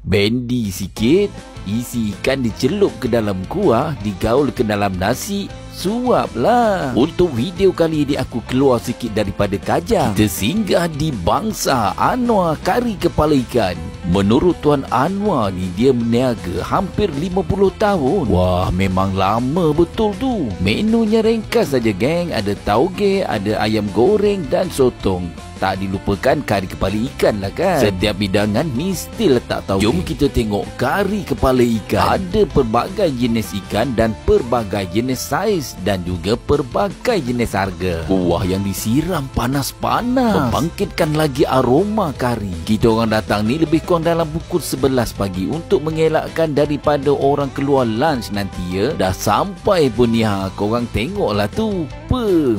Bendi sikit, isi ikan dicelup ke dalam kuah, digaul ke dalam nasi, suaplah. Untuk video kali ini aku keluar sikit daripada Kajang. Kita singgah di Bangsa Anwar Kari Kepala Ikan. Menurut Tuan Anwar ni, dia berniaga hampir 50 tahun. Wah, memang lama betul tu. Menunya ringkas saja geng. Ada tauge, ada ayam goreng dan sotong. Tak dilupakan kari kepala ikan lah kan. Setiap hidangan mesti letak tauge. Jom kita tengok kari kepala ikan. Ada pelbagai jenis ikan dan pelbagai jenis saiz dan juga pelbagai jenis harga. Kuah yang disiram panas-panas membangkitkan lagi aroma kari. Kita orang datang ni lebih kurang dalam pukul 11 pagi untuk mengelakkan daripada orang keluar lunch nanti ya. Dah sampai pun ni korang tengoklah tu.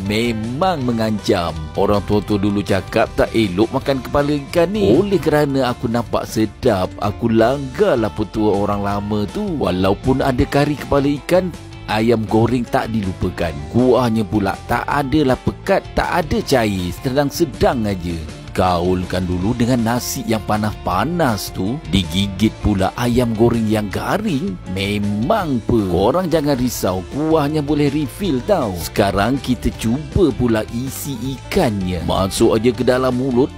Memang mengancam. Orang tua-tua dulu cakap tak elok makan kepala ikan ni. Oleh kerana aku nampak sedap, aku langgarlah petua orang lama tu. Walaupun ada kari kepala ikan, ayam goreng tak dilupakan. Kuahnya pula tak adalah pekat, tak ada cair, sedang-sedang aja. Gaulkan dulu dengan nasi yang panas-panas tu. Digigit pula ayam goreng yang garing. Memang korang jangan risau, kuahnya boleh refill tau. Sekarang kita cuba pula isi ikannya. Masuk aja ke dalam mulut.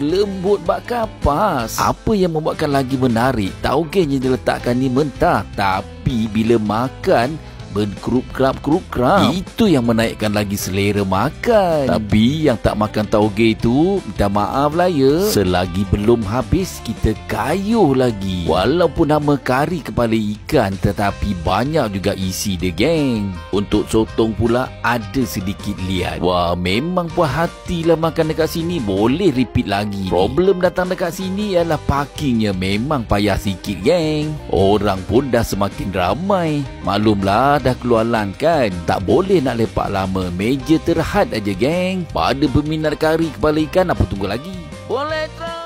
Lembut bak kapas. Apa yang membuatkan lagi menarik, taugenya diletakkan ni mentah, tapi bila makan berkerup-kerap. Itu yang menaikkan lagi selera makan. Tapi yang tak makan tauge itu, minta maaf lah ya. Selagi belum habis, kita kayuh lagi. Walaupun nama kari kepala ikan, tetapi banyak juga isi dia geng. Untuk sotong pula ada sedikit liat. Wah, memang puas hati lah makan dekat sini. Boleh repeat lagi. Problem datang dekat sini ialah parkingnya memang payah sikit geng. Orang pun dah semakin ramai. Maklumlah dah keluar lan kan, tak boleh nak lepak lama. Meja terhad aja geng. Pada peminat kari kepala ikan, apa tunggu lagi? Boleh kau.